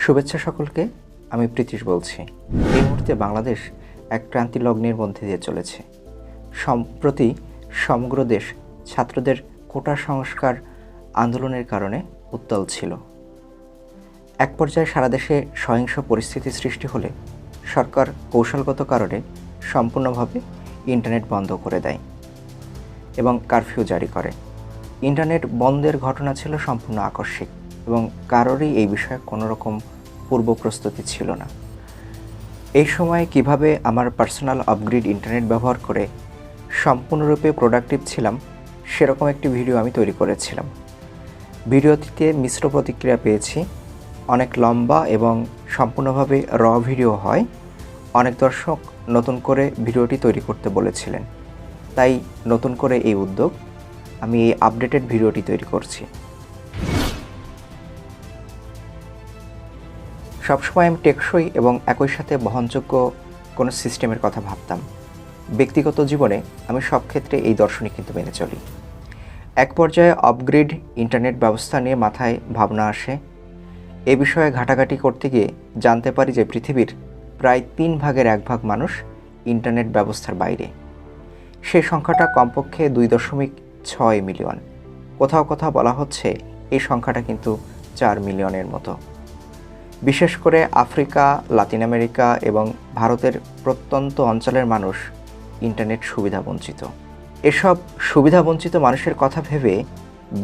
শুভেচ্ছা সকলকে। আমি প্রীতিশ বলছি। এই মুহূর্তে বাংলাদেশ এক ক্রান্তি লগ্নের মধ্যে দিয়ে চলেছে। সম্প্রতি সমগ্র দেশ ছাত্রদের কোটা সংস্কার আন্দোলনের কারণে উত্তাল ছিল। এক পর্যায়ে সারা দেশে সহিংস পরিস্থিতি সৃষ্টি হলে সরকার কৌশলগত কারণে সম্পূর্ণভাবে ইন্টারনেট বন্ধ করে দেয় এবং কারফিউ জারি করে। ইন্টারনেট বন্ধের ঘটনা ছিল সম্পূর্ণ আকস্মিক এবং কারোরই এই বিষয়ে কোনো রকম পূর্ব প্রস্তুতি ছিল না। এই সময় কিভাবে আমার পার্সোনাল আপগ্রেড ইন্টারনেট ব্যবহার করে সম্পূর্ণরূপে প্রোডাক্টিভ ছিলাম সেরকম একটি ভিডিও আমি তৈরি করেছিলাম। ভিডিওটিতে মিশ্র প্রতিক্রিয়া পেয়েছি। অনেক লম্বা এবং সম্পূর্ণভাবে র ভিডিও হয়। অনেক দর্শক নতুন করে ভিডিওটি তৈরি করতে বলেছিলেন, তাই নতুন করে এই উদ্যোগ, আমি এই আপডেটেড ভিডিওটি তৈরি করছি। সবসময় আমি টেকসই এবং একই সাথে বহনযোগ্য কোনো সিস্টেমের কথা ভাবতাম। ব্যক্তিগত জীবনে আমি সব ক্ষেত্রে এই দর্শনই কিন্তু মেনে চলি। এক পর্যায়ে আপগ্রেড ইন্টারনেট ব্যবস্থা নিয়ে মাথায় ভাবনা আসে। এ বিষয়ে ঘাটাঘাটি করতে গিয়ে জানতে পারি যে পৃথিবীর প্রায় 1/3 মানুষ ইন্টারনেট ব্যবস্থার বাইরে। সেই সংখ্যাটা কমপক্ষে 2.6 মিলিয়ন। কোথাও কোথাও বলা হচ্ছে এই সংখ্যাটা কিন্তু 4 মিলিয়নের মতো। বিশেষ করে আফ্রিকা, লাতিন আমেরিকা এবং ভারতের প্রত্যন্ত অঞ্চলের মানুষ ইন্টারনেট সুবিধাবঞ্চিত। এসব সুবিধাবঞ্চিত মানুষের কথা ভেবে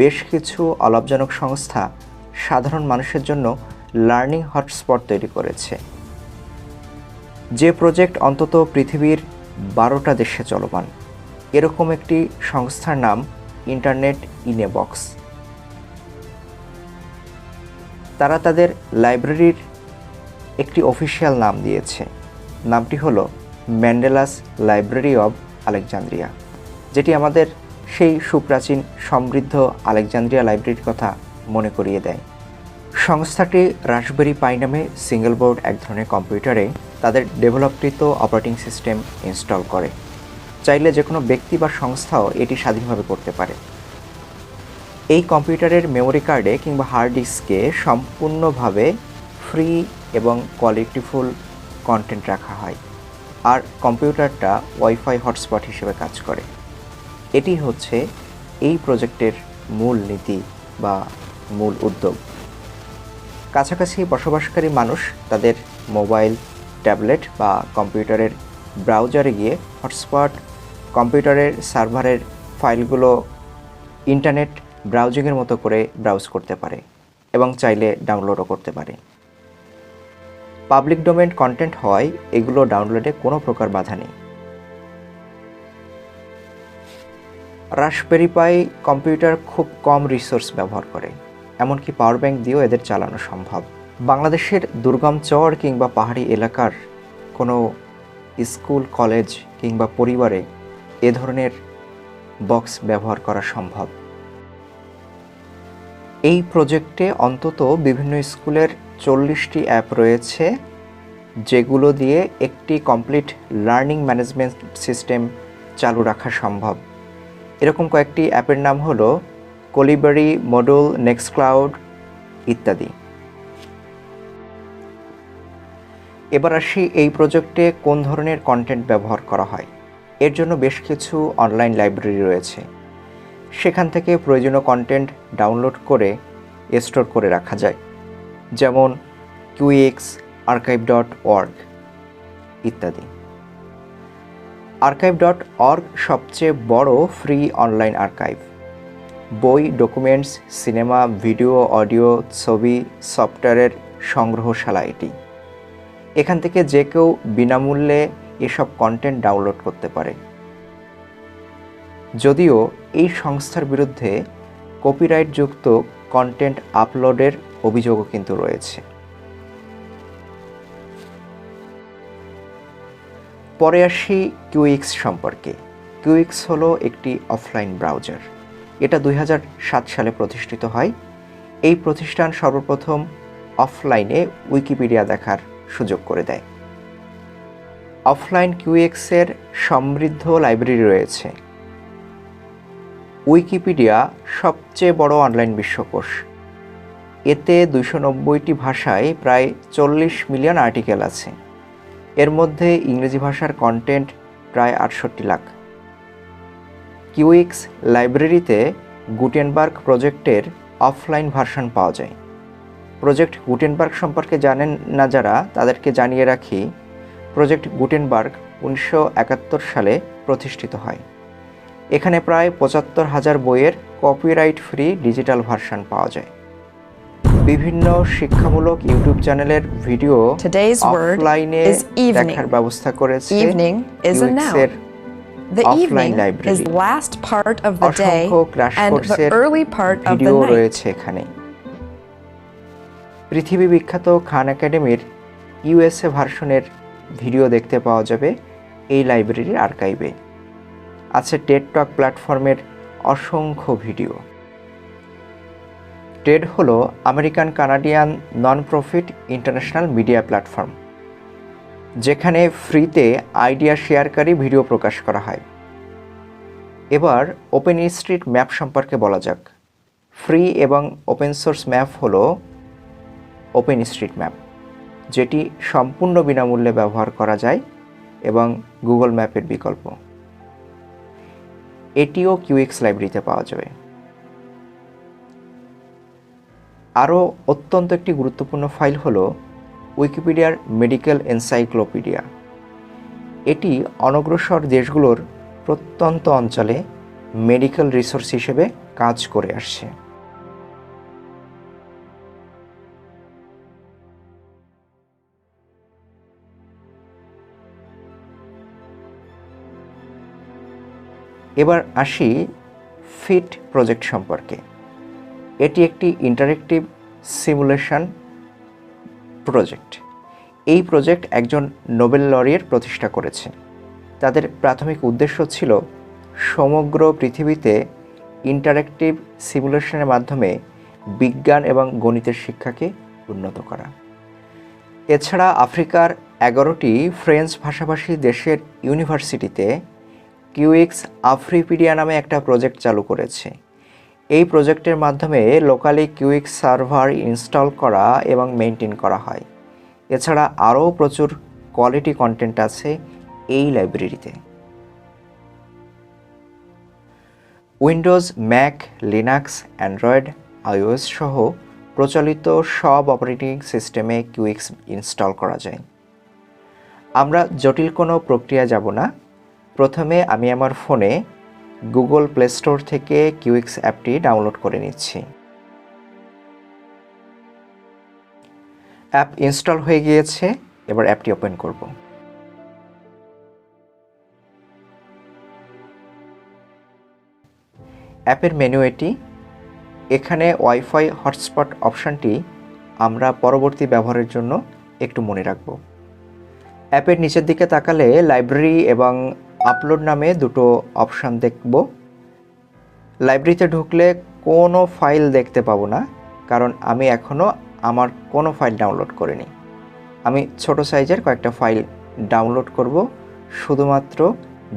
বেশ কিছু অলাভজনক সংস্থা সাধারণ মানুষের জন্য লার্নিং হটস্পট তৈরি করেছে। যে প্রজেক্ট অন্তত পৃথিবীর 12টা দেশে চলমান। এরকম একটি সংস্থার নাম ইন্টারনেট ইন এ বক্স। তারা তাদের লাইব্রেরির একটি অফিসিয়াল নাম দিয়েছে। নামটি হলো ম্যান্ডেলাস লাইব্রেরি অব আলেকজান্দ্রিয়া, যেটি আমাদের সেই সুপ্রাচীন সমৃদ্ধ আলেকজান্দ্রিয়া লাইব্রেরির কথা মনে করিয়ে দেয়। সংস্থাটি রাসবেরি পাই নামে সিঙ্গেল বোর্ড এক ধরনের কম্পিউটারে তাদের ডেভেলপকৃত অপারেটিং সিস্টেম ইনস্টল করে। চাইলে যে কোনো ব্যক্তি বা সংস্থাও এটি স্বাধীনভাবে করতে পারে। এই কম্পিউটারের মেমোরি কার্ডে কিংবা হার্ড ডিস্কে সম্পূর্ণভাবে ফ্রি এবং কোয়ালিটিফুল কন্টেন্ট রাখা হয়, আর কম্পিউটারটা ওয়াইফাই হটস্পট হিসেবে কাজ করে। এটি হচ্ছে এই প্রজেক্টের মূল নীতি বা মূল উদ্যোগ। কাছাকাছি বসবাসকারী মানুষ তাদের মোবাইল, ট্যাবলেট বা কম্পিউটারের ব্রাউজারে গিয়ে হটস্পট কম্পিউটারের সার্ভারের ফাইলগুলো ইন্টারনেট ব্রাউজিংয়ের মতো করে ব্রাউজ করতে পারে এবং চাইলে ডাউনলোডও করতে পারে। পাবলিক ডোমেইন কন্টেন্ট হওয়ায় এগুলো ডাউনলোডে কোনো প্রকার বাধা নেই। রাসবেরি পাই কম্পিউটার খুব কম রিসোর্স ব্যবহার করে, এমনকি পাওয়ার ব্যাংক দিয়েও এদের চালানো সম্ভব। বাংলাদেশের দুর্গম চর কিংবা পাহাড়ি এলাকার কোনো স্কুল, কলেজ কিংবা পরিবারে এ ধরনের বক্স ব্যবহার করা সম্ভব। এই প্রজেক্টে অন্তত বিভিন্ন স্কুলের 40টি অ্যাপ রয়েছে, যেগুলো দিয়ে একটি কমপ্লিট লার্নিং ম্যানেজমেন্ট সিস্টেম চালু রাখা সম্ভব। এরকম কয়েকটি অ্যাপের নাম হলো কলিবারি, মডুল, নেক্সটক্লাউড ইত্যাদি। এবার আসি এই প্রজেক্টে কোন ধরনের কন্টেন্ট ব্যবহার করা হয়। এর জন্য বেশ কিছু অনলাইন লাইব্রেরি রয়েছে। সেখান থেকে প্রয়োজনীয় কন্টেন্ট ডাউনলোড করে স্টোর করে রাখা যায়, যেমন QX, archive.org ইত্যাদি। archive.org সবচেয়ে বড় ফ্রি অনলাইন আর্কাইভ। বই, ডকুমেন্টস, সিনেমা, ভিডিও, অডিও, ছবি, সফটওয়্যারের সংগ্রহশালা এটি। এখান থেকে যে কেউ বিনামূল্যে এসব কন্টেন্ট ডাউনলোড করতে পারে। যদিও এই সংস্থার বিরুদ্ধে কপিরাইটযুক্ত কন্টেন্ট আপলোডের অভিযোগও কিন্তু রয়েছে। পরে আসি QX সম্পর্কে। QX হলো একটি অফলাইন ব্রাউজার। এটা 2007 সালে প্রতিষ্ঠিত হয়। এই প্রতিষ্ঠান সর্বপ্রথম অফলাইনে উইকিপিডিয়া দেখার সুযোগ করে দেয়। অফলাইন QX এর সমৃদ্ধ লাইব্রেরি রয়েছে। উইকিপিডিয়া সবচেয়ে বড় অনলাইন বিশ্বকোষ। এতে 290টি ভাষায় প্রায় 40 মিলিয়ন আর্টিকেল আছে। এর মধ্যে ইংরেজি ভাষার কন্টেন্ট প্রায় 68 লাখ। কিউএক্স লাইব্রেরিতে গুটেনবার্গ প্রজেক্টের অফলাইন ভার্সন পাওয়া যায়। প্রজেক্ট গুটেনবার্গ সম্পর্কে জানেন না যারা, তাদেরকে জানিয়ে রাখি, প্রজেক্ট গুটেনবার্গ 1971 সালে প্রতিষ্ঠিত হয়। এখানে প্রায় 75,000 বইয়ের কপিরাইট ফ্রি ডিজিটাল ভার্সন পাওয়া যায়। বিভিন্ন শিক্ষামূলক ইউটিউব চ্যানেলের ভিডিও অফলাইনে দেখার ব্যবস্থা করেছে কিউএক্সের অফলাইন লাইব্রেরি। অসংখ্য ক্র্যাশ কোর্সের ভিডিও রয়েছে এখানে। পৃথিবী বিখ্যাত খান একাডেমির ইউএসএ ভার্সনের ভিডিও দেখতে পাওয়া যাবে এই লাইব্রেরির আর্কাইভে। আছে টেড টক প্ল্যাটফর্মের অসংখ্য ভিডিও। টেড হলো American Canadian non profit international media platform, যেখানে ফ্রিতে আইডিয়া শেয়ারকারী ভিডিও প্রকাশ করা হয়। এবার ওপেন স্ট্রিট ম্যাপ সম্পর্কে বলা যাক। ফ্রি এবং ওপেন সোর্স ম্যাপ হলো ওপেন স্ট্রিট ম্যাপ, যেটি সম্পূর্ণ বিনামূল্যে ব্যবহার করা যায় এবং গুগল ম্যাপের বিকল্প। এটিও কিউএক্স লাইব্রেরিতে পাওয়া যাবে। আরও অত্যন্ত একটি গুরুত্বপূর্ণ ফাইল হলো উইকিপিডিয়ার মেডিকেল এনসাইক্লোপিডিয়া। এটি অনগ্রসর দেশগুলোর প্রত্যন্ত অঞ্চলে মেডিকেল রিসোর্স হিসেবে কাজ করে আসছে। এবার আসি ফিট প্রজেক্ট সম্পর্কে। এটি একটি ইন্টারেক্টিভ সিমুলেশন প্রজেক্ট। এই প্রজেক্ট একজন নোবেল লরিয়েট প্রতিষ্ঠা করেছে। তাদের প্রাথমিক উদ্দেশ্য ছিল সমগ্র পৃথিবীতে ইন্টারেক্টিভ সিমুলেশনের মাধ্যমে বিজ্ঞান এবং গণিতের শিক্ষাকে উন্নত করা। এছাড়া আফ্রিকার 11টি ফ্রেঞ্চ ভাষাভাষী দেশের ইউনিভার্সিটিতে কিউএক্স আফ্রিপিডিয়া নামে একটা প্রজেক্ট চালু করেছে। এই প্রজেক্টের মাধ্যমে লোকালি কিউএক্স সার্ভার ইনস্টল করা এবং মেনটেন করা হয়। এছাড়া আরও প্রচুর কোয়ালিটি কন্টেন্ট আছে এই লাইব্রেরিতে। Windows, Mac, Linux, Android, iOS সহ প্রচলিত সব অপারেটিং সিস্টেমে কিউএক্স ইনস্টল করা যায়। আমরা জটিল কোনো প্রক্রিয়া যাব না। প্রথমে আমি আমার ফোনে গুগল প্লে স্টোর থেকে কিউএক্স অ্যাপটি ডাউনলোড করে নিচ্ছি। অ্যাপ ইনস্টল হয়ে গিয়েছে। এবার অ্যাপটি ওপেন করব। অ্যাপের মেনু এটি। এখানে ওয়াইফাই হটস্পট অপশানটি আমরা পরবর্তী ব্যবহারের জন্য একটু মনে রাখব। অ্যাপের নিচের দিকে তাকালে লাইব্রেরি এবং আপলোড নামে দুটো অপশান দেখব। লাইব্রেরিতে ঢুকলে কোনো ফাইল দেখতে পাবো না, কারণ আমি এখনও আমার কোনো ফাইল ডাউনলোড করিনি। আমি ছোট সাইজের কয়েকটা ফাইল ডাউনলোড করব শুধুমাত্র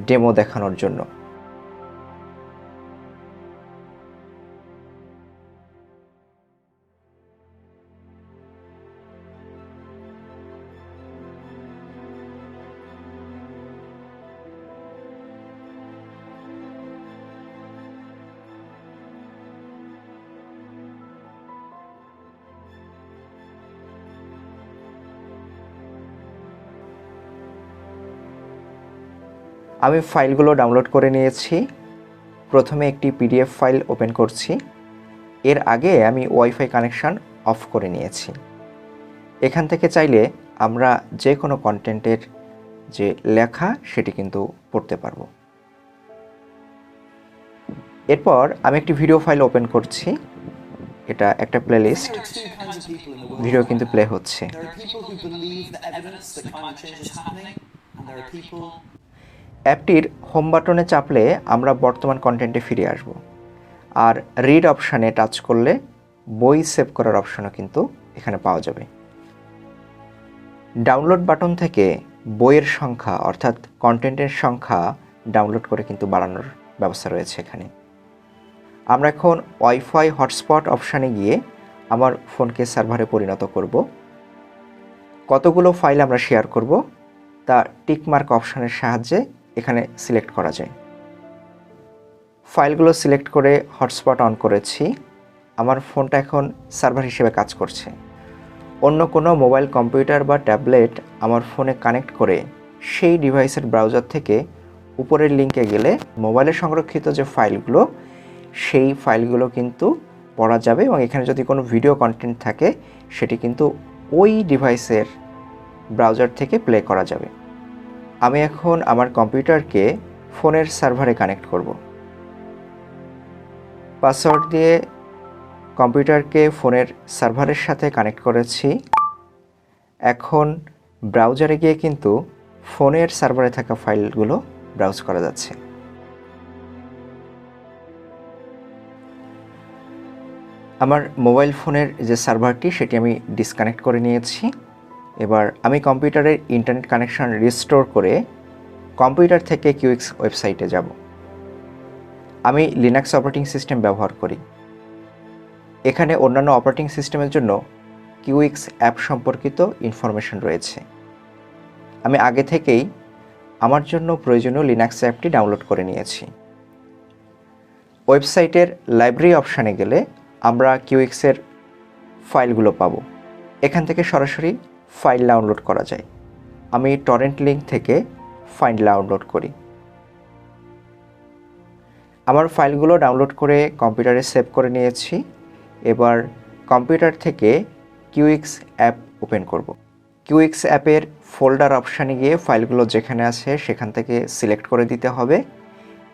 ডেমো দেখানোর জন্য। আমি ফাইলগুলো ডাউনলোড করে নিয়েছি। প্রথমে একটি পিডিএফ ফাইল ওপেন করছি। এর আগে আমি ওয়াইফাই কানেকশান অফ করে নিয়েছি। এখান থেকে চাইলে আমরা যে কোনো কন্টেন্টের যে লেখা সেটি কিন্তু পড়তে পারবো। এরপর আমি একটি ভিডিও ফাইল ওপেন করছি। এটা একটা প্লেলিস্ট। ভিডিও কিন্তু প্লে হচ্ছে। অ্যাপটির হোম বাটনে চাপলে আমরা বর্তমান কন্টেন্টে ফিরে আসব। আর রিড অপশানে টাচ করলে বই সেভ করার অপশনও কিন্তু এখানে পাওয়া যাবে। ডাউনলোড বাটন থেকে বইয়ের সংখ্যা অর্থাৎ কন্টেন্টের সংখ্যা ডাউনলোড করে কিন্তু বাড়ানোর ব্যবস্থা রয়েছে এখানে। আমরা এখন ওয়াইফাই হটস্পট অপশানে গিয়ে আমার ফোনকে সার্ভারে পরিণত করব। কতগুলো ফাইল আমরা শেয়ার করব তা টিকমার্ক অপশানের সাহায্যে এখানে সিলেক্ট করা যায়। ফাইলগুলো সিলেক্ট করে হটস্পট অন করেছি। আমার ফোনটা এখন সার্ভার হিসেবে কাজ করছে। অন্য কোনো মোবাইল কম্পিউটার বা ট্যাবলেট আমার ফোনে কানেক্ট করে সেই ডিভাইসের ব্রাউজার থেকে উপরের লিঙ্কে গেলে মোবাইলে সংরক্ষিত যে ফাইলগুলো সেই ফাইলগুলো কিন্তু পড়া যাবে এবং এখানে যদি কোনো ভিডিও কন্টেন্ট থাকে সেটি কিন্তু ওই ডিভাইসের ব্রাউজার থেকে প্লে করা যাবে। আমি এখন আমার কম্পিউটারকে ফোনের সার্ভারে কানেক্ট করব। পাসওয়ার্ড দিয়ে কম্পিউটারকে ফোনের সার্ভারের সাথে কানেক্ট করেছি। এখন ব্রাউজারে গিয়ে কিন্তু ফোনের সার্ভারে থাকা ফাইলগুলো ব্রাউজ করা যাচ্ছে। আমার মোবাইল ফোনের যে সার্ভারটি সেটি আমি ডিসকানেক্ট করে নিয়েছি। এবার আমি কম্পিউটারের ইন্টারনেট কানেকশন রিস্টোর করে কম্পিউটার থেকে কিউএক্স ওয়েবসাইটে যাব। আমি লিনাক্স অপারেটিং সিস্টেম ব্যবহার করি। এখানে অন্যান্য অপারেটিং সিস্টেমের জন্য কিউএক্স অ্যাপ সম্পর্কিত ইনফরমেশন রয়েছে। আমি আগে থেকেই আমার জন্য প্রয়োজনীয় লিনাক্স অ্যাপটি ডাউনলোড করে নিয়েছি। ওয়েবসাইটের লাইব্রেরি অপশানে গেলে আমরা কিউএক্সের ফাইলগুলো পাবো। এখান থেকে সরাসরি ফাইল ডাউনলোড করা যায়। আমি টরেন্ট লিঙ্ক থেকে ফাইল ডাউনলোড করি। আমার ফাইলগুলো ডাউনলোড করে কম্পিউটারে সেভ করে নিয়েছি। এবার কম্পিউটার থেকে কিউএক্স অ্যাপ ওপেন করব। কিউএক্স অ্যাপের ফোল্ডার অপশানে গিয়ে ফাইলগুলো যেখানে আছে সেখান থেকে সিলেক্ট করে দিতে হবে।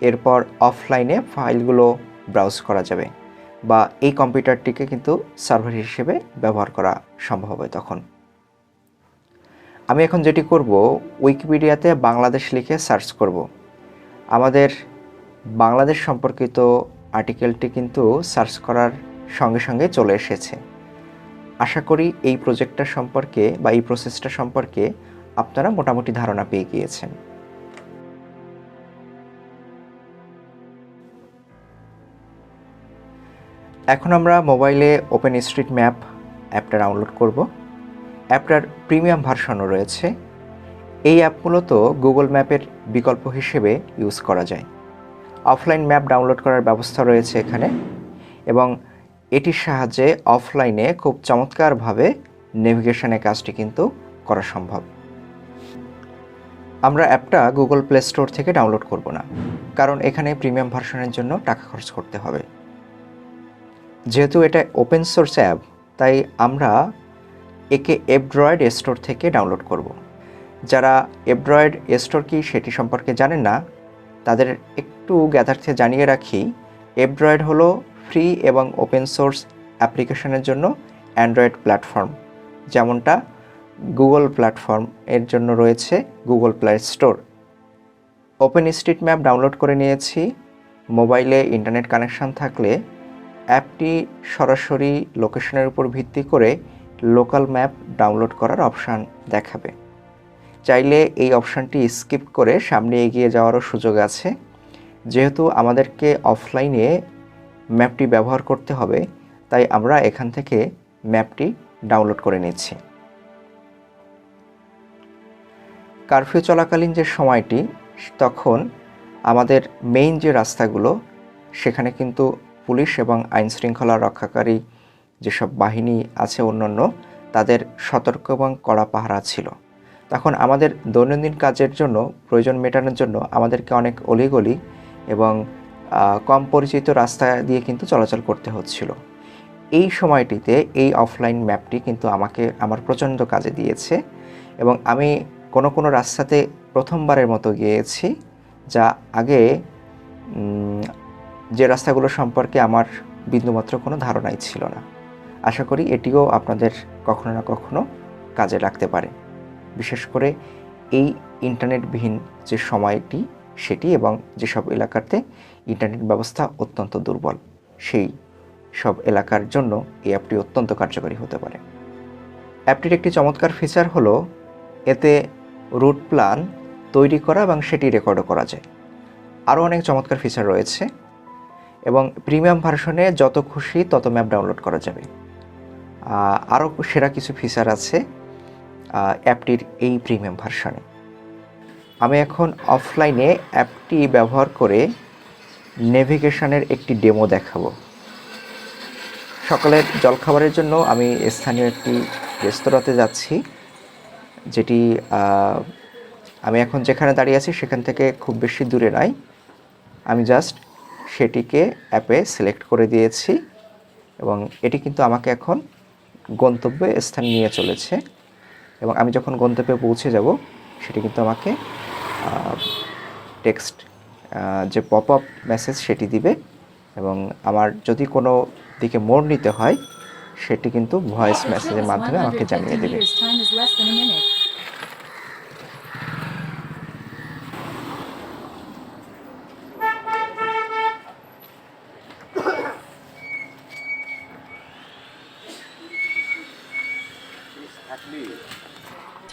এরপর অফলাইনে ফাইলগুলো ব্রাউজ করা যাবে বা এই কম্পিউটারটিকে কিন্তু সার্ভার হিসেবে ব্যবহার করা সম্ভব হবে তখন। আমি এখন যেটি করব, উইকিপিডিয়াতে বাংলাদেশ লিখে সার্চ করব। আমাদের বাংলাদেশ সম্পর্কিত আর্টিকেলটি কিন্তু সার্চ করার সঙ্গে সঙ্গে চলে এসেছে। আশা করি এই প্রজেক্টটা সম্পর্কে বা এই প্রসেসটা সম্পর্কে আপনারা মোটামুটি ধারণা পেয়ে গিয়েছেন। এখন আমরা মোবাইলে ওপেন স্ট্রিট ম্যাপ অ্যাপটা ডাউনলোড করব। অ্যাপটার প্রিমিয়াম ভার্সনও রয়েছে। এই অ্যাপ মূলত গুগল ম্যাপের বিকল্প হিসেবে ইউজ করা যায়। অফলাইন ম্যাপ ডাউনলোড করার ব্যবস্থা রয়েছে এখানে এবং এটির সাহায্যে অফলাইনে খুব চমৎকারভাবে নেভিগেশনের কাজটি কিন্তু করা সম্ভব। আমরা অ্যাপটা গুগল প্লে স্টোর থেকে ডাউনলোড করব না, কারণ এখানে প্রিমিয়াম ভার্সনের জন্য টাকা খরচ করতে হবে। যেহেতু এটা ওপেন সোর্স অ্যাপ, তাই আমরা একে অ্যান্ড্রয়েড স্টোর থেকে ডাউনলোড করব। যারা অ্যান্ড্রয়েড স্টোর কি সেটি সম্পর্কে জানেন না, তাদের একটু জ্ঞাতার্থে জানিয়ে রাখি, অ্যান্ড্রয়েড হলো ফ্রি এবং ওপেন সোর্স অ্যাপ্লিকেশনের জন্য অ্যান্ড্রয়েড প্ল্যাটফর্ম, যেমনটা গুগল প্ল্যাটফর্ম এর জন্য রয়েছে Google play store. Open street map download করে নিয়েছি। মোবাইলে ইন্টারনেট কানেকশন থাকলে অ্যাপটি সরাসরি লোকেশনের উপর ভিত্তি করে লোকাল ম্যাপ ডাউনলোড করার অপশান দেখাবে। চাইলে এই অপশানটি স্কিপ করে সামনে এগিয়ে যাওয়ারও সুযোগ আছে। যেহেতু আমাদেরকে অফলাইনে ম্যাপটি ব্যবহার করতে হবে, তাই আমরা এখান থেকে ম্যাপটি ডাউনলোড করে নিচ্ছি। কারফিউ চলাকালীন যে সময়টি, তখন আমাদের মেইন যে রাস্তাগুলো সেখানে কিন্তু পুলিশ এবং আইন শৃঙ্খলা রক্ষাকারী যেসব বাহিনী আছে অন্যান্য, তাদের সতর্ক এবং কড়া পাহারা ছিল। তখন আমাদের দৈনন্দিন কাজের জন্য প্রয়োজন মেটানোর জন্য আমাদেরকে অনেক অলিগলি এবং কম পরিচিত রাস্তা দিয়ে কিন্তু চলাচল করতে হচ্ছিল। এই সময়টিতে এই অফলাইন ম্যাপটি কিন্তু আমাকে আমার প্রচণ্ড কাজে দিয়েছে এবং আমি কোনো কোনো রাস্তাতে প্রথমবারের মতো গিয়েছি, যা আগে যে রাস্তাগুলো সম্পর্কে আমার বিন্দুমাত্র কোনো ধারণাই ছিল না। আশা করি এটিও আপনাদের কখনো না কখনো কাজে লাগতে পারে, বিশেষ করে এই ইন্টারনেটবিহীন যে সময়টি সেটি এবং যেসব এলাকাতে ইন্টারনেট ব্যবস্থা অত্যন্ত দুর্বল, সেই সব এলাকার জন্য এই অ্যাপটি অত্যন্ত কার্যকরী হতে পারে। অ্যাপটির একটি চমৎকার ফিচার হলো এতে রুট প্ল্যান তৈরি করা এবং সেটি রেকর্ডও করা যায়। আরও অনেক চমৎকার ফিচার রয়েছে এবং প্রিমিয়াম ভার্সনে যত খুশি তত ম্যাপ ডাউনলোড করা যাবে। আরও সেরা কিছু ফিচার আছে অ্যাপটির এই প্রিমিয়াম ভার্সনে। আমি এখন অফলাইনে অ্যাপটি ব্যবহার করে নেভিগেশনের একটি ডেমো দেখাবো। সকালের জলখাবারের জন্য আমি স্থানীয় একটি রেস্তোরাঁতে যাচ্ছি, যেটি আমি এখন যেখানে দাঁড়িয়ে আছি সেখান থেকে খুব বেশি দূরে নয়। আমি জাস্ট সেটিকে অ্যাপে সিলেক্ট করে দিয়েছি এবং এটি কিন্তু আমাকে এখন গন্তব্যে স্থান নিয়ে চলেছে এবং আমি যখন গন্তব্যে পৌঁছে যাব সেটি কিন্তু আমাকে টেক্সট যে পপ আপ মেসেজ সেটি দিবে এবং আমার যদি কোনো দিকে মোড় নিতে হয় সেটি কিন্তু ভয়েস মেসেজের মাধ্যমে আমাকে জানিয়ে দেবে।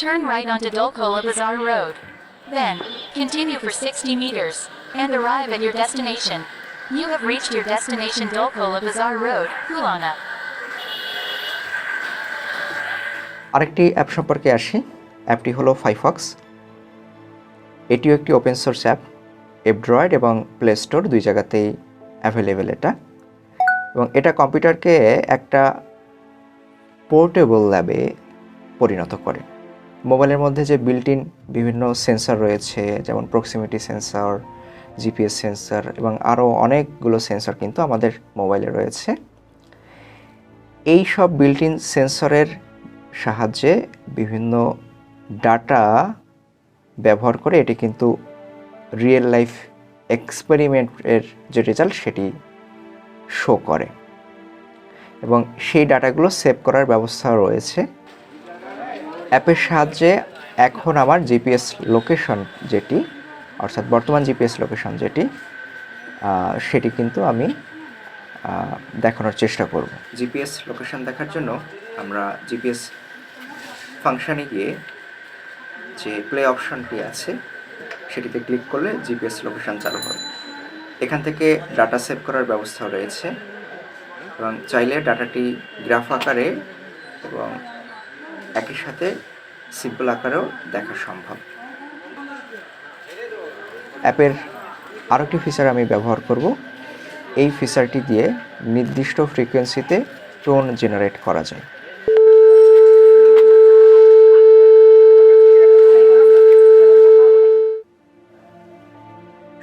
Turn right onto Dolkola Bazaar Road. Then, continue for 60 meters, and arrive at your destination. You have reached your destination Dolkola Bazaar Road, Kulana. আরেকটি অ্যাপ সম্পর্কে আসি। অ্যাপটি হলো ফাইরফক্স। এটিও একটি ওপেন সোর্স অ্যাপ। অ্যান্ড্রয়েড এবং প্লে স্টোর দুই জায়গাতেই অ্যাভেলেবেল এটা, এবং এটা কম্পিউটারকে একটা পোর্টেবল ল্যাবে পরিণত করে। মোবাইলের মধ্যে যে বিল্ট ইন বিভিন্ন সেন্সর রয়েছে, যেমন প্রক্সিমিটি সেন্সর, জিপিএস সেন্সর এবং আরও অনেকগুলো সেন্সর কিন্তু আমাদের মোবাইলে রয়েছে। এই সব বিল্ট ইন সেন্সরের সাহায্যে বিভিন্ন ডাটা ব্যবহার করে এটি কিন্তু রিয়েল লাইফ এক্সপেরিমেন্টের যে রেজাল্ট সেটি শো করে এবং সেই ডাটাগুলো সেভ করার ব্যবস্থা রয়েছে। অ্যাপের সাহায্যে এখন আমার জিপিএস লোকেশন যেটি, অর্থাৎ বর্তমান জিপিএস লোকেশন যেটি, সেটি কিন্তু আমি দেখানোর চেষ্টা করব। জিপিএস লোকেশন দেখার জন্য আমরা জিপিএস ফাংশানে গিয়ে যে প্লে অপশনটি আছে সেটিতে ক্লিক করলে জিপিএস লোকেশন চালু হবে। এখান থেকে ডাটা সেভ করার ব্যবস্থা রয়েছে এবং চাইলে ডাটাটি গ্রাফ আকারে এবং একই সাথে সিম্পল আকারেও দেখা সম্ভব। অ্যাপের আরও একটি ফিচার আমি ব্যবহার করব। এই ফিচারটি দিয়ে নির্দিষ্ট ফ্রিকোয়েন্সিতে টোন জেনারেট করা যায়।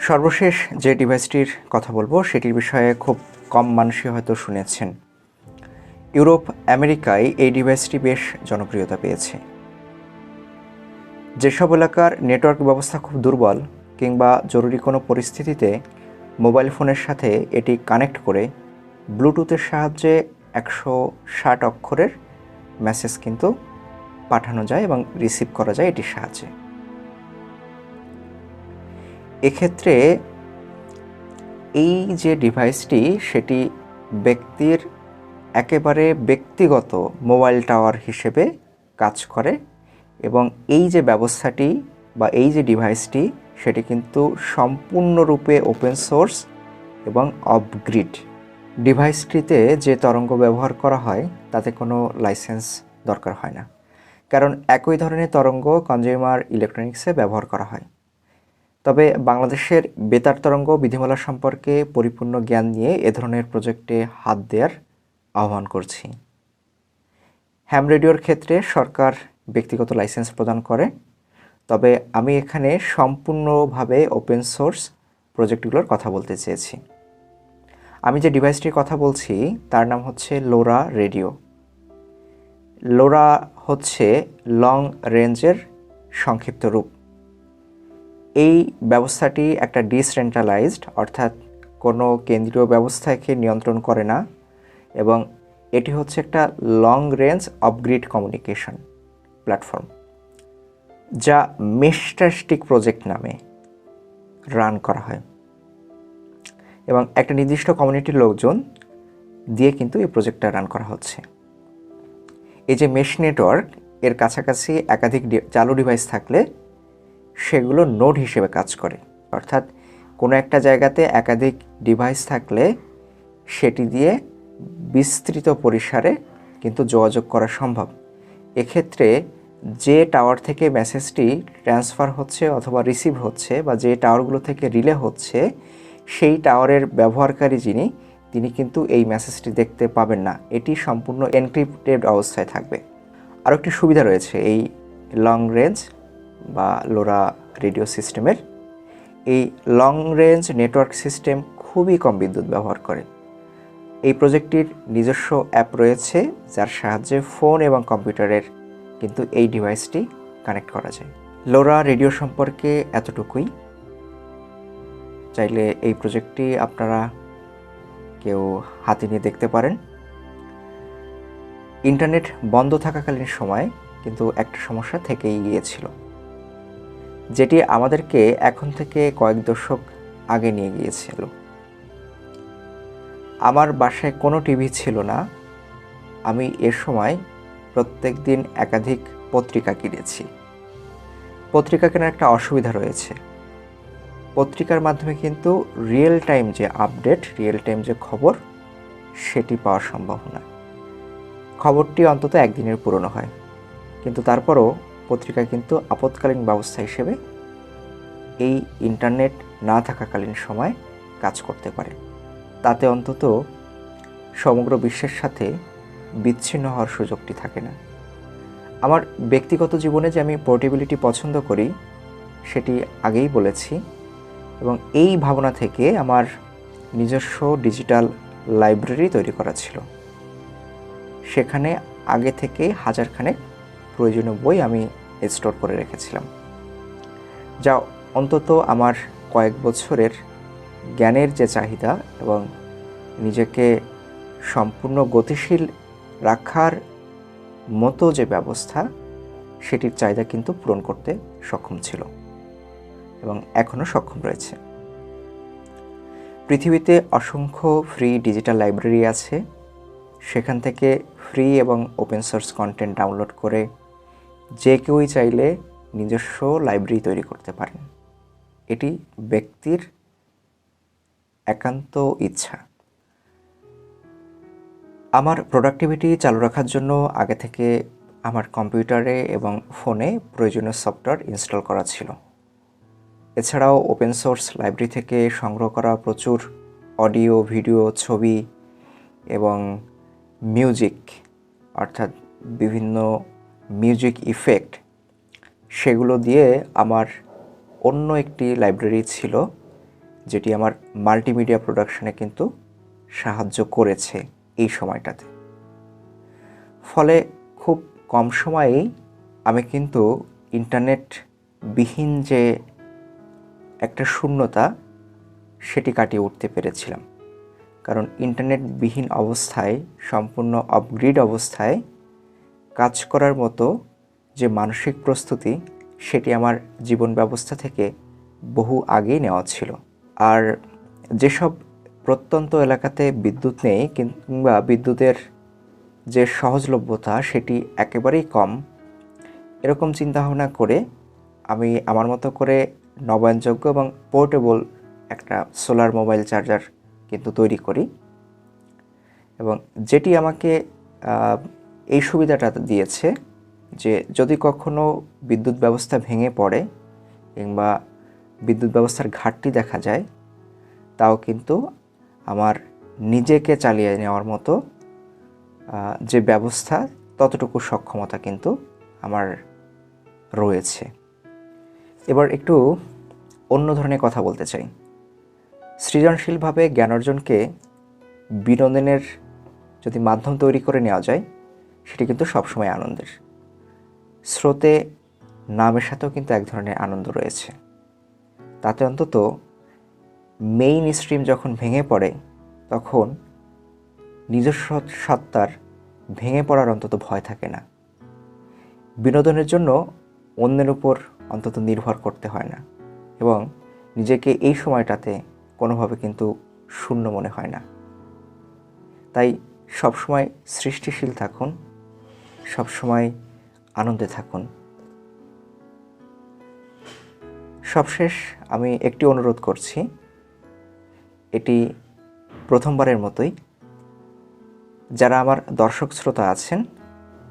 সর্বশেষ যে ডিভাইসটির কথা বলবো সেটির বিষয়ে খুব কম মানুষই হয়তো শুনেছেন। ইউরোপ, আমেরিকায় এই ডিভাইসটি বেশ জনপ্রিয়তা পেয়েছে। যেসব এলাকার নেটওয়ার্ক ব্যবস্থা খুব দুর্বল কিংবা জরুরি কোনো পরিস্থিতিতে মোবাইল ফোনের সাথে এটি কানেক্ট করে ব্লুটুথের সাহায্যে 160 অক্ষরের মেসেজ কিন্তু পাঠানো যায় এবং রিসিভ করা যায় এটির সাহায্যে। এক্ষেত্রে এই যে ডিভাইসটি সেটি ব্যক্তির একেবারে ব্যক্তিগত মোবাইল টাওয়ার হিসেবে কাজ করে এবং এই যে ব্যবস্থাটি বা এই যে ডিভাইসটি সেটি কিন্তু সম্পূর্ণরূপে ওপেন সোর্স এবং অফ গ্রিড। ডিভাইসটিতে যে তরঙ্গ ব্যবহার করা হয় তাতে কোনো লাইসেন্স দরকার হয় না, কারণ একই ধরনের তরঙ্গ কনজিউমার ইলেকট্রনিক্সে ব্যবহার করা হয়। তবে বাংলাদেশের বেতার তরঙ্গ বিধিমালা সম্পর্কে পরিপূর্ণ জ্ঞান নিয়ে এ ধরনের প্রজেক্টে হাত দেওয়ার আহ্বান করছি। হ্যাম রেডিওর ক্ষেত্রে সরকার ব্যক্তিগত লাইসেন্স প্রদান করে, তবে আমি এখানে সম্পূর্ণভাবে ওপেন সোর্স প্রজেক্টগুলোর কথা বলতে চেয়েছি। আমি যে ডিভাইসটির কথা বলছি তার নাম হচ্ছে লোরা রেডিও। লোরা হচ্ছে লং রেঞ্জের সংক্ষিপ্ত রূপ। এই ব্যবস্থাটি একটা ডিসেন্ট্রালাইজড, অর্থাৎ কোনো কেন্দ্রীয় ব্যবস্থাকে নিয়ন্ত্রণ করে না, এবং এটি হচ্ছে একটা long range off-grid communication platform যা মেশটাস্টিক প্রজেক্ট নামে রান করা হয় এবং একটা নির্দিষ্ট কমিউনিটির লোকজন দিয়ে কিন্তু এই প্রজেক্টটা রান করা হচ্ছে। এই যে মেশ নেটওয়ার্ক, এর কাছাকাছি একাধিক চালু ডিভাইস থাকলে সেগুলো নোড হিসেবে কাজ করে, অর্থাৎ কোনো একটা জায়গাতে একাধিক ডিভাইস থাকলে সেটি দিয়ে বিস্তৃত পরিসরে কিন্তু যোগাযোগ করা সম্ভব। এক্ষেত্রে যে টাওয়ার থেকে মেসেজটি ট্রান্সফার হচ্ছে অথবা রিসিভ হচ্ছে বা যে টাওয়ারগুলো থেকে রিলে হচ্ছে, সেই টাওয়ারের ব্যবহারকারী তিনি কিন্তু এই মেসেজটি দেখতে পাবেন না। এটি সম্পূর্ণ এনক্রিপ্টেড অবস্থায় থাকবে। আরও একটি সুবিধা রয়েছে এই লং রেঞ্জ বা লোরা রেডিও সিস্টেমের। এই লং রেঞ্জ নেটওয়ার্ক সিস্টেম খুবই কম বিদ্যুৎ ব্যবহার করে। এই প্রজেক্টটির নিজস্ব অ্যাপ রয়েছে, যার সাহায্যে ফোন এবং কম্পিউটারের কিন্তু এই ডিভাইসটি কানেক্ট করা যায়। লোরা রেডিও সম্পর্কে এতটুকুই। চাইলে এই প্রজেক্টটি আপনারা কেউ হাতে নিয়ে দেখতে পারেন। ইন্টারনেট বন্ধ থাকাকালীন সময় কিন্তু একটা সমস্যা থেকেই গিয়েছিল, যেটি আমাদেরকে এখন থেকে কয়েক দশক আগে নিয়ে গিয়েছিল। আমার বাসায় কোনো টিভি ছিল না। আমি এর সময় প্রত্যেক দিন একাধিক পত্রিকা কিনেছি। পত্রিকা কেনার একটা অসুবিধা রয়েছে, পত্রিকার মাধ্যমে কিন্তু রিয়েল টাইম যে আপডেট, রিয়েল টাইম যে খবর, সেটি পাওয়া সম্ভব না। খবরটি অন্তত একদিনের পুরনো হয়, কিন্তু তারপরও পত্রিকা কিন্তু আপৎকালীন ব্যবস্থা হিসেবে এই ইন্টারনেট না থাকাকালীন সময় কাজ করতে পারে। তাতে অন্তত সমগ্র বিশ্বের সাথে বিচ্ছিন্ন হওয়ার সুযোগটি থাকে না। আমার ব্যক্তিগত জীবনে যে আমি পোর্টেবিলিটি পছন্দ করি সেটি আগেই বলেছি, এবং এই ভাবনা থেকে আমার নিজস্ব ডিজিটাল লাইব্রেরি তৈরি করা ছিল। সেখানে আগে থেকে হাজারখানেক প্রয়োজনীয় বই আমি স্টোর করে রেখেছিলাম, যা অন্তত আমার কয়েক বছরের জ্ঞানের যে চাহিদা এবং নিজেকে সম্পূর্ণ গতিশীল রাখার মতো যে ব্যবস্থা, সেটির চাহিদা কিন্তু পূরণ করতে সক্ষম ছিল এবং এখনও সক্ষম রয়েছে। পৃথিবীতে অসংখ্য ফ্রি ডিজিটাল লাইব্রেরি আছে। সেখান থেকে ফ্রি এবং ওপেন সোর্স কন্টেন্ট ডাউনলোড করে যে কেউই চাইলে নিজস্ব লাইব্রেরি তৈরি করতে পারেন। এটি ব্যক্তির একান্ত ইচ্ছা। আমার প্রোডাক্টিভিটি চালু রাখার জন্য আগে থেকে আমার কম্পিউটারে এবং ফোনে প্রয়োজনীয় সফটওয়্যার ইনস্টল করা ছিল। এছাড়াও ওপেন সোর্স লাইব্রেরি থেকে সংগ্রহ করা প্রচুর অডিও, ভিডিও, ছবি এবং মিউজিক, অর্থাৎ বিভিন্ন মিউজিক ইফেক্ট, সেগুলো দিয়ে আমার অন্য একটি লাইব্রেরি ছিল, যেটি আমার মাল্টিমিডিয়া প্রোডাকশনে কিন্তু সাহায্য করেছে এই সময়টাতে। ফলে খুব কম সময়েই আমি কিন্তু ইন্টারনেটবিহীন যে একটা শূন্যতা, সেটি কাটিয়ে উঠতে পেরেছিলাম। কারণ ইন্টারনেটবিহীন অবস্থায়, সম্পূর্ণ অফগ্রিড অবস্থায় কাজ করার মতো যে মানসিক প্রস্তুতি, সেটি আমার জীবন ব্যবস্থা থেকে বহু আগেই নেওয়া ছিল। আর যেসব প্রত্যন্ত এলাকাতে বিদ্যুৎ নেই কিংবা বিদ্যুতের যে সহজলভ্যতা সেটি একেবারেই কম, এরকম চিন্তাভাবনা করে আমি আমার মতো করে নবায়নযোগ্য এবং পোর্টেবল একটা সোলার মোবাইল চার্জার কিন্তু তৈরি করি, এবং যেটি আমাকে এই সুবিধাটা দিয়েছে যে যদি কখনো বিদ্যুৎ ব্যবস্থা ভেঙে পড়ে কিংবা বিদ্যুৎ ব্যবস্থার ঘাটতি দেখা যায়, তাও কিন্তু আমার নিজেকে চালিয়ে নেওয়ার মতো যে ব্যবস্থা, ততটুকু সক্ষমতা কিন্তু আমার রয়েছে। এবার একটু অন্য ধরনের কথা বলতে চাই। সৃজনশীলভাবে জ্ঞান অর্জনকে বিনোদনের যদি মাধ্যম তৈরি করে নেওয়া যায়, সেটি কিন্তু সবসময় আনন্দের। স্রোতে নামের সাথেও কিন্তু এক ধরনের আনন্দ রয়েছে। তাতে অন্তত মেইন স্ট্রিম যখন ভেঙে পড়ে, তখন নিজস্ব সত্তার ভেঙে পড়ার অন্তত ভয় থাকে না। বিনোদনের জন্য অন্যের উপর অন্তত নির্ভর করতে হয় না, এবং নিজেকে এই সময়টাতে কোনোভাবে কিন্তু শূন্য মনে হয় না। তাই সবসময় সৃষ্টিশীল থাকুন, সবসময় আনন্দে থাকুন। সবশেষ আমি একটি অনুরোধ করছি, এটি প্রথমবারের মতোই। যারা আমার দর্শক শ্রোতা আছেন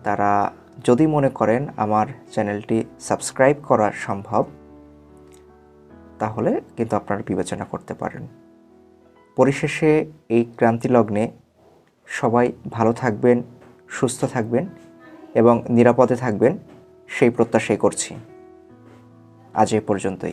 তারা যদি মনে করেন আমার চ্যানেলটি সাবস্ক্রাইব করা সম্ভব, তাহলে কিন্তু আপনারা বিবেচনা করতে পারেন। পরিশেষে এই ক্রান্তি লগ্নে সবাই ভালো থাকবেন, সুস্থ থাকবেন এবং নিরাপদে থাকবেন, সেই প্রত্যাশাই করছি। আজ এ পর্যন্তই।